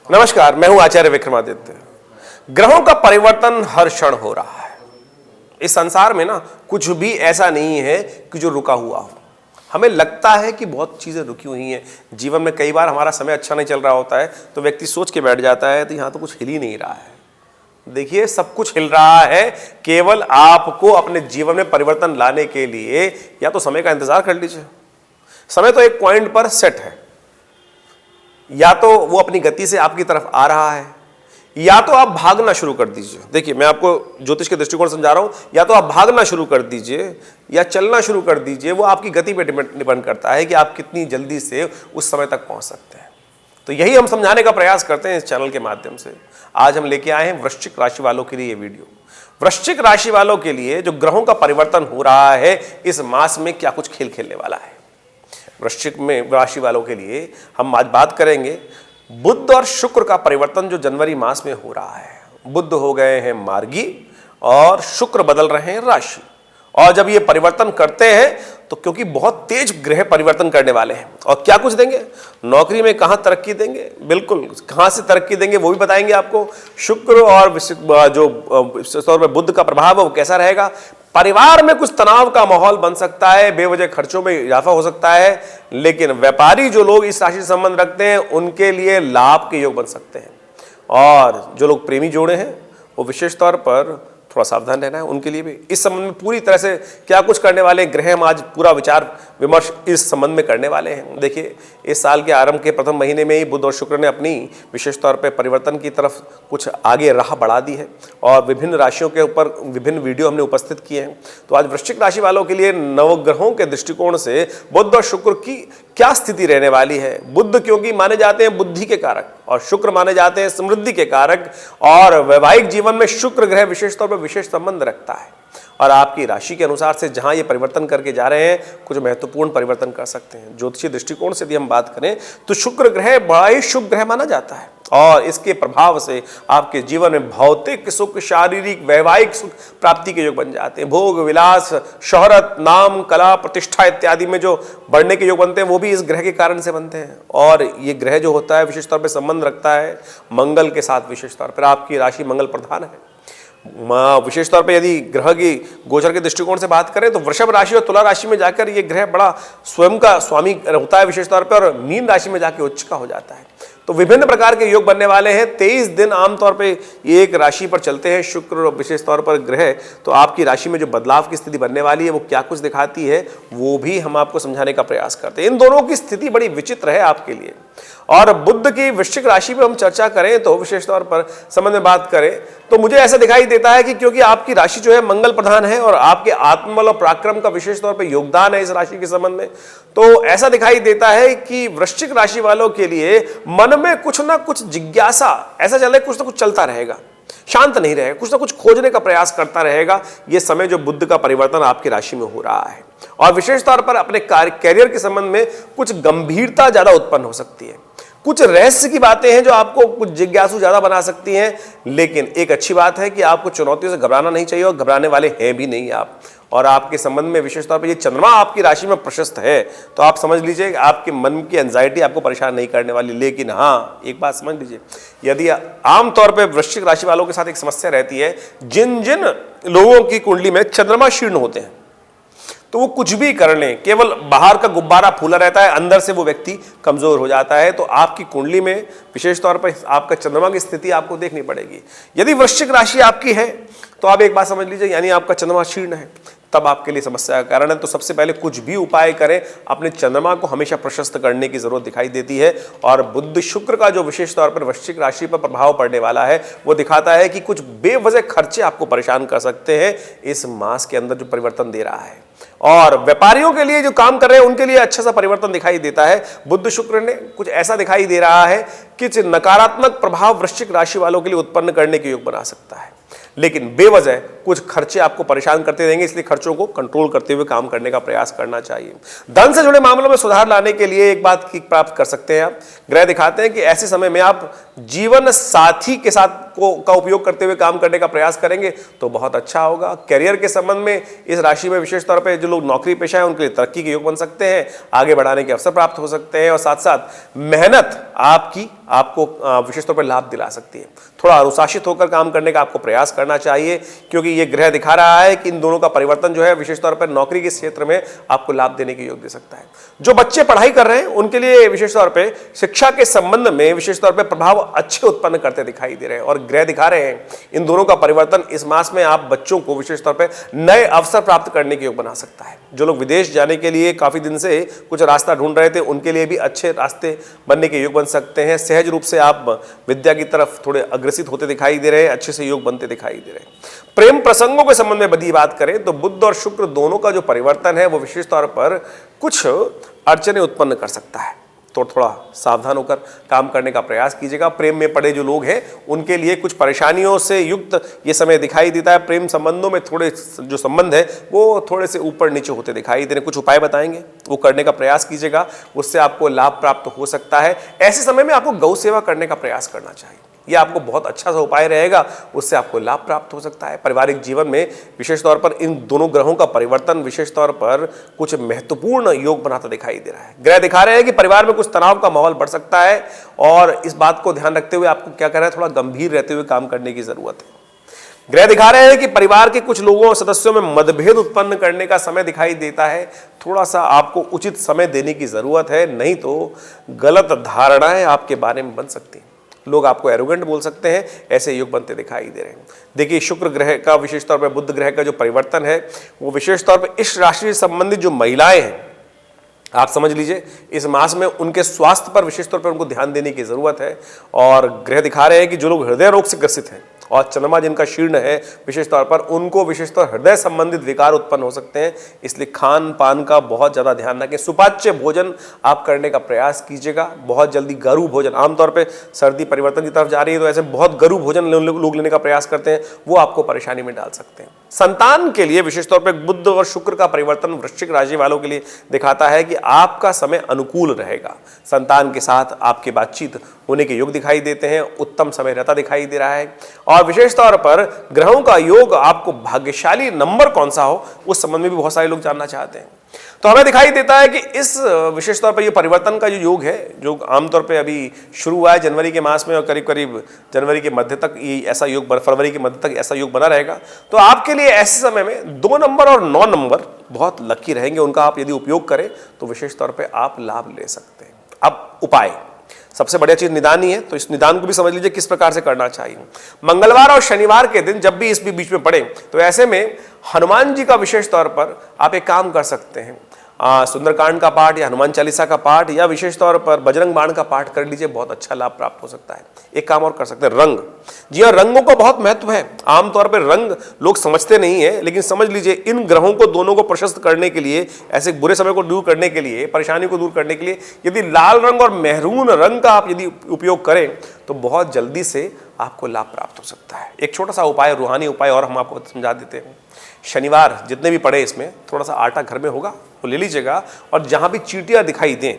नमस्कार, मैं हूं आचार्य विक्रमादित्य। ग्रहों का परिवर्तन हर क्षण हो रहा है। इस संसार में ना कुछ भी ऐसा नहीं है कि जो रुका हुआ हो। हमें लगता है कि बहुत चीजें रुकी हुई हैं। जीवन में कई बार हमारा समय अच्छा नहीं चल रहा होता है तो व्यक्ति सोच के बैठ जाता है तो यहां तो कुछ हिल ही नहीं रहा है। देखिए, सब कुछ हिल रहा है। केवल आपको अपने जीवन में परिवर्तन लाने के लिए या तो समय का इंतजार कर लीजिए। समय तो एक पॉइंट पर सेट है, या तो वो अपनी गति से आपकी तरफ आ रहा है या तो आप भागना शुरू कर दीजिए। देखिए, मैं आपको ज्योतिष के दृष्टिकोण से समझा रहा हूं। या तो आप भागना शुरू कर दीजिए या चलना शुरू कर दीजिए। वो आपकी गति पे डिपेंड करता है कि आप कितनी जल्दी से उस समय तक पहुंच सकते हैं। तो यही हम समझाने का प्रयास करते हैं इस चैनल के माध्यम से। आज हम लेके आए हैं वृश्चिक राशि वालों के लिए ये वीडियो। वृश्चिक राशि वालों के लिए जो ग्रहों का परिवर्तन हो रहा है इस मास में क्या कुछ खेल खेलने वाला है। वृश्चिक में राशि वालों के लिए हम आज बात करेंगे बुध और शुक्र का परिवर्तन जो जनवरी मास में हो रहा है। बुध हो गए हैं मार्गी और शुक्र बदल रहे हैं राशि। और जब ये परिवर्तन करते हैं तो क्योंकि बहुत तेज ग्रह परिवर्तन करने वाले हैं और क्या कुछ देंगे, नौकरी में कहां तरक्की देंगे, बिल्कुल कहां से तरक्की देंगे वो भी बताएंगे आपको। शुक्र और जो बुध का प्रभाव है वो कैसा रहेगा। परिवार में कुछ तनाव का माहौल बन सकता है, बेवजह खर्चों में इजाफा हो सकता है, लेकिन व्यापारी जो लोग इस राशि से संबंध रखते हैं उनके लिए लाभ के योग बन सकते हैं। और जो लोग प्रेमी जोड़े हैं वो विशेष तौर पर थोड़ा सावधान रहना है उनके लिए भी। इस संबंध में पूरी तरह से क्या कुछ करने वाले ग्रह हम आज पूरा विचार विमर्श इस संबंध में करने वाले हैं। देखिए, इस साल के आरंभ के प्रथम महीने में ही बुध और शुक्र ने अपनी विशेष तौर पर परिवर्तन की तरफ कुछ आगे राह बढ़ा दी है और विभिन्न राशियों के ऊपर विभिन्न वीडियो हमने उपस्थित किए हैं। तो आज वृश्चिक राशि वालों के लिए नवग्रहों के दृष्टिकोण से बुध और शुक्र की क्या स्थिति रहने वाली है। बुध क्योंकि माने जाते हैं बुद्धि के कारक और शुक्र माने जाते हैं समृद्धि के कारक, और वैवाहिक जीवन में शुक्र ग्रह विशेष तौर पर विशेष संबंध रखता है और आपकी राशि के अनुसार से जहां ये परिवर्तन करके जा रहे हैं कुछ महत्वपूर्ण परिवर्तन कर सकते हैं। ज्योतिषीय दृष्टिकोण से यदि हम बात करें तो शुक्र ग्रह बड़ा ही शुभ ग्रह माना जाता है और इसके प्रभाव से आपके जीवन में भौतिक सुख, शारीरिक वैवाहिक सुख प्राप्ति के योग बन जाते हैं। भोग विलास, शोहरत, नाम, कला, प्रतिष्ठा इत्यादि में जो बढ़ने के योग बनते हैं वो भी इस ग्रह के कारण से बनते हैं। और ये ग्रह जो होता है विशेष तौर पर संबंध रखता है मंगल के साथ। विशेष तौर पर आपकी राशि मंगल प्रधान है। विशेष तौर पे यदि ग्रह की गोचर के दृष्टिकोण से बात करें तो वृषभ राशि और तुला राशि में जाकर ये ग्रह बड़ा स्वयं का स्वामी होता है विशेष तौर पर, और मीन राशि में जाकर उच्च का हो जाता है। तो विभिन्न प्रकार के योग बनने वाले हैं। 23 दिन आमतौर पे एक राशि पर चलते हैं शुक्र और विशेष तौर पर ग्रह। तो आपकी राशि में जो बदलाव की स्थिति बनने वाली है वो क्या कुछ दिखाती है वो भी हम आपको समझाने का प्रयास करते हैं। इन दोनों की स्थिति बड़ी विचित्र है आपके लिए। और बुध की वृश्चिक राशि पे हम चर्चा करें तो विशेष तौर पर संबंध में बात करें तो मुझे ऐसा दिखाई देता है कि क्योंकि आपकी राशि जो है मंगल प्रधान है और आपके आत्मबल और पराक्रम का विशेष तौर पर योगदान है इस राशि के संबंध में, तो ऐसा दिखाई देता है कि वृश्चिक राशि वालों के लिए मन में कुछ ना कुछ जिज्ञासा ऐसा चले, कुछ ना कुछ चलता रहेगा, शांत नहीं रहेगा, कुछ ना कुछ खोजने का प्रयास करता रहेगा। यह समय जो बुध का परिवर्तन आपकी राशि में हो रहा है और विशेष तौर पर अपने कैरियर के संबंध में कुछ गंभीरता ज्यादा उत्पन्न हो सकती है। कुछ रहस्य की बातें हैं जो आपको कुछ जिज्ञासु ज्यादा बना सकती हैं, लेकिन एक अच्छी बात है कि आपको चुनौतियों से घबराना नहीं चाहिए और घबराने वाले हैं भी नहीं आप। और आपके संबंध में विशेष तौर पर ये चंद्रमा आपकी राशि में प्रशस्त है तो आप समझ लीजिए आपके मन की एंजाइटी आपको परेशान नहीं करने वाली। लेकिन हाँ, एक बात समझ लीजिए, यदि आमतौर पर वृश्चिक राशि वालों के साथ एक समस्या रहती है, जिन जिन लोगों की कुंडली में चंद्रमा शीर्ण होते हैं तो वो कुछ भी कर लें, केवल बाहर का गुब्बारा फूला रहता है, अंदर से वो व्यक्ति कमजोर हो जाता है। तो आपकी कुंडली में विशेष तौर पर आपका चंद्रमा की स्थिति आपको देखनी पड़ेगी। यदि वृश्चिक राशि आपकी है तो आप एक बात समझ लीजिए, यानी आपका चंद्रमा शीर्ण है, तब आपके लिए समस्या का कारण है। तो सबसे पहले कुछ भी उपाय करें, अपने चंद्रमा को हमेशा प्रशस्त करने की जरूरत दिखाई देती है। और बुध शुक्र का जो विशेष तौर पर वृश्चिक राशि पर प्रभाव पड़ने वाला है वो दिखाता है कि कुछ बेवजह खर्चे आपको परेशान कर सकते हैं इस मास के अंदर जो परिवर्तन दे रहा है। और व्यापारियों के लिए जो काम कर रहे हैं उनके लिए अच्छा सा परिवर्तन दिखाई देता है। बुध शुक्र ने कुछ ऐसा दिखाई दे रहा है कि नकारात्मक प्रभाव वृश्चिक राशि वालों के लिए उत्पन्न करने के योग बना सकता है, लेकिन बेवजह कुछ खर्चे आपको परेशान करते रहेंगे, इसलिए खर्चों को कंट्रोल करते हुए काम करने का प्रयास करना चाहिए। धन से जुड़े मामलों में सुधार लाने के लिए एक बात की प्राप्त कर सकते हैं आप। ग्रह दिखाते हैं कि ऐसे समय में आप जीवन साथी के साथ का उपयोग करते हुए काम करने का प्रयास करेंगे तो बहुत अच्छा होगा। करियर के संबंध में इस राशि में विशेष तौर पे जो लोग नौकरी पेशा है उनके लिए तरक्की के योग बन सकते हैं, आगे बढ़ाने के अवसर प्राप्त हो सकते हैं और साथ साथ मेहनत आपको विशेष तौर पर लाभ दिला सकती है। थोड़ा अनुशासित होकर काम करने का आपको प्रयास करना चाहिए, क्योंकि ये ग्रह दिखा रहा है कि इन दोनों का परिवर्तन जो है विशेष तौर पर नौकरी के क्षेत्र में आपको लाभ देने के योग दे सकता है। जो बच्चे पढ़ाई कर रहे हैं उनके लिए विशेष तौर पे शिक्षा के संबंध में विशेष तौर पे प्रभाव अच्छे उत्पन्न करते दिखाई दे रहे हैं और ग्रह दिखा रहे हैं इन दोनों का परिवर्तन इस मास में आप बच्चों को विशेष तौर पे नए अवसर प्राप्त करने के योग बना सकता है। जो लोग विदेश जाने के लिए काफी दिन से कुछ रास्ता ढूंढ रहे थे उनके लिए भी अच्छे रास्ते बनने के योग बन सकते हैं। सहज रूप से आप विद्या की तरफ थोड़े अग्रसित होते दिखाई दे रहे हैं, अच्छे से योग बनते दिखाई दे रहे हैं। प्रेम प्रसंगों के संबंध में बड़ी बात करें तो बुध और शुक्र दोनों का जो परिवर्तन है वो विशेष तौर पर कुछ अड़चने उत्पन्न कर सकता है, तो थोड़ा सावधान होकर काम करने का प्रयास कीजिएगा। प्रेम में पड़े जो लोग हैं उनके लिए कुछ परेशानियों से युक्त ये समय दिखाई देता है। प्रेम संबंधों में थोड़े जो संबंध है वो थोड़े से ऊपर नीचे होते दिखाई दे रहे हैं। कुछ उपाय बताएंगे, वो करने का प्रयास कीजिएगा, उससे आपको लाभ प्राप्त हो सकता है। ऐसे समय में आपको गौ सेवा करने का प्रयास करना चाहिए, यह आपको बहुत अच्छा सा उपाय रहेगा, उससे आपको लाभ प्राप्त हो सकता है। पारिवारिक जीवन में विशेष तौर पर इन दोनों ग्रहों का परिवर्तन विशेष तौर पर कुछ महत्वपूर्ण योग बनाता दिखाई दे रहा है। ग्रह दिखा रहे हैं कि परिवार में कुछ तनाव का माहौल बढ़ सकता है और इस बात को ध्यान रखते हुए आपको क्या करना है, थोड़ा गंभीर रहते हुए काम करने की जरूरत है। ग्रह दिखा रहे हैं कि परिवार के कुछ लोगों और सदस्यों में मतभेद उत्पन्न करने का समय दिखाई देता है। थोड़ा सा आपको उचित समय देने की जरूरत है, नहीं तो गलत धारणाएं आपके बारे में बन सकती हैं। लोग आपको एरोगेंट बोल सकते हैं, ऐसे योग बनते दिखाई दे रहे हैं। देखिए, शुक्र ग्रह का विशेष तौर पर बुध ग्रह का जो परिवर्तन है वो विशेष तौर पर इस राशि से संबंधित जो महिलाएं हैं, आप समझ लीजिए इस मास में उनके स्वास्थ्य पर विशेष तौर पर उनको ध्यान देने की जरूरत है। और ग्रह दिखा रहे हैं कि जो लोग हृदय रोग से ग्रसित हैं और चंद्रमा जिनका शीर्ण है विशेष तौर पर, उनको विशेष तौर हृदय संबंधित विकार उत्पन्न हो सकते हैं। इसलिए खान पान का बहुत ज्यादा ध्यान रखें। सुपाच्य भोजन आप करने का प्रयास कीजिएगा। बहुत जल्दी गरु भोजन, आमतौर पे सर्दी परिवर्तन की तरफ जा रही है तो ऐसे बहुत गरु भोजन लोग लेने का प्रयास करते हैं, वो आपको परेशानी में डाल सकते हैं। संतान के लिए विशेष तौर पर बुध और शुक्र का परिवर्तन वृश्चिक राशि वालों के लिए दिखाता है कि आपका समय अनुकूल रहेगा। संतान के साथ आपकी बातचीत होने के योग दिखाई देते हैं, उत्तम समय रहता दिखाई दे रहा है। और विशेष तौर पर ग्रहों का योग आपको भाग्यशाली नंबर कौन सा हो उस संबंध में भी बहुत सारे लोग जानना चाहते हैं। तो हमें दिखाई देता है कि इस विशेष तौर पर ये परिवर्तन का जो योग है, जो आमतौर पे अभी शुरू हुआ है जनवरी के मास में और करीब करीब जनवरी के मध्य तक ये ऐसा योग, फरवरी के मध्य तक ऐसा योग बना रहेगा। तो आपके लिए ऐसे समय में 2 नंबर और 9 नंबर बहुत लकी रहेंगे। उनका आप यदि उपयोग करें तो विशेष तौर पर आप लाभ ले सकते हैं। अब उपाय, सबसे बढ़िया चीज निदान ही है, तो इस निदान को भी समझ लीजिए किस प्रकार से करना चाहिए। मंगलवार और शनिवार के दिन जब भी इस बीच में पड़े तो ऐसे में हनुमान जी का विशेष तौर पर आप एक काम कर सकते हैं, सुंदरकांड का पाठ या हनुमान चालीसा का पाठ या विशेष तौर पर बजरंग बाण का पाठ कर लीजिए, बहुत अच्छा लाभ प्राप्त हो सकता है। एक काम और कर सकते हैं, रंग। जी हाँ, रंगों का बहुत महत्व है। आमतौर पर रंग लोग समझते नहीं है, लेकिन समझ लीजिए इन ग्रहों को दोनों को प्रशस्त करने के लिए, ऐसे बुरे समय को दूर करने के लिए, परेशानी को दूर करने के लिए यदि लाल रंग और मेहरून रंग का आप यदि उपयोग करें तो बहुत जल्दी से आपको लाभ प्राप्त हो सकता है। एक छोटा सा उपाय, रूहानी उपाय और हम आपको समझा देते हैं। शनिवार जितने भी पड़े इसमें थोड़ा सा आटा घर में होगा वो ले लीजिएगा और जहां भी चींटियां दिखाई दें,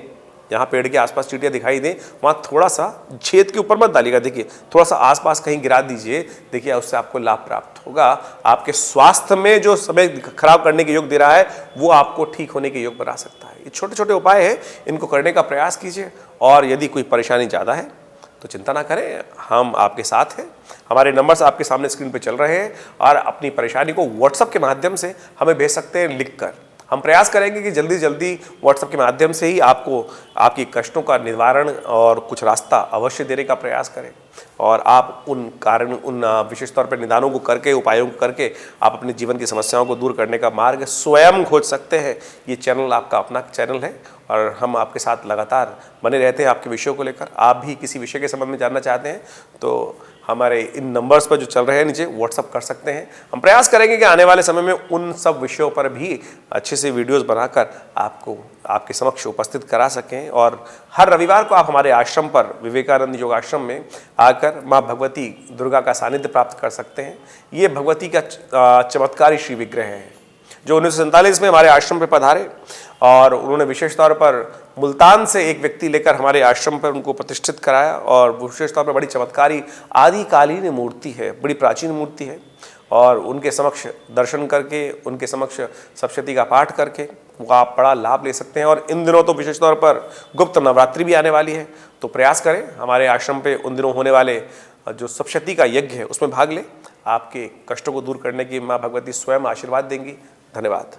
जहां पेड़ के आसपास चींटियां दिखाई दें वहां थोड़ा सा छेद के ऊपर मत डालिएगा, देखिए थोड़ा सा आसपास कहीं गिरा दीजिए, देखिए उससे आपको लाभ प्राप्त होगा। आपके स्वास्थ्य में जो समय खराब करने के योग दे रहा है वो आपको ठीक होने के योग बना सकता है। ये छोटे छोटे उपाय हैं, इनको करने का प्रयास कीजिए। और यदि कोई परेशानी ज़्यादा है तो चिंता ना करें, हम आपके साथ हैं। हमारे नंबर्स आपके सामने स्क्रीन पे चल रहे हैं और अपनी परेशानी को व्हाट्सएप के माध्यम से हमें भेज सकते हैं लिखकर। हम प्रयास करेंगे कि जल्दी जल्दी व्हाट्सएप के माध्यम से ही आपको आपकी कष्टों का निवारण और कुछ रास्ता अवश्य देने का प्रयास करें और आप उन विशेष तौर पर निदानों को करके, उपायों को करके आप अपने जीवन की समस्याओं को दूर करने का मार्ग स्वयं खोज सकते हैं। ये चैनल आपका अपना चैनल है और हम आपके साथ लगातार बने रहते हैं आपके विषयों को लेकर। आप भी किसी विषय के संबंध में जानना चाहते हैं तो हमारे इन नंबर्स पर जो चल रहे हैं नीचे व्हाट्सअप कर सकते हैं। हम प्रयास करेंगे कि आने वाले समय में उन सब विषयों पर भी अच्छे से वीडियोस बनाकर आपको आपके समक्ष उपस्थित करा सकें। और हर रविवार को आप हमारे आश्रम पर, विवेकानंद योग आश्रम में आकर माँ भगवती दुर्गा का सानिध्य प्राप्त कर सकते हैं। ये भगवती का चमत्कारी श्री विग्रह है जो 1947 में हमारे आश्रम पे पधारे और उन्होंने विशेष तौर पर मुल्तान से एक व्यक्ति लेकर हमारे आश्रम पर उनको प्रतिष्ठित कराया। और विशेष तौर पर बड़ी चमत्कारी आदिकालीन मूर्ति है, बड़ी प्राचीन मूर्ति है। और उनके समक्ष दर्शन करके, उनके समक्ष सप्तशती का पाठ करके वो आप बड़ा लाभ ले सकते हैं। और इन दिनों तो विशेष तौर पर गुप्त नवरात्रि भी आने वाली है, तो प्रयास करें हमारे आश्रम पे उन दिनों होने वाले जो सप्तशती का यज्ञ है उसमें भाग लें। आपके कष्टों को दूर करने की माँ भगवती स्वयं आशीर्वाद देंगी। धन्यवाद।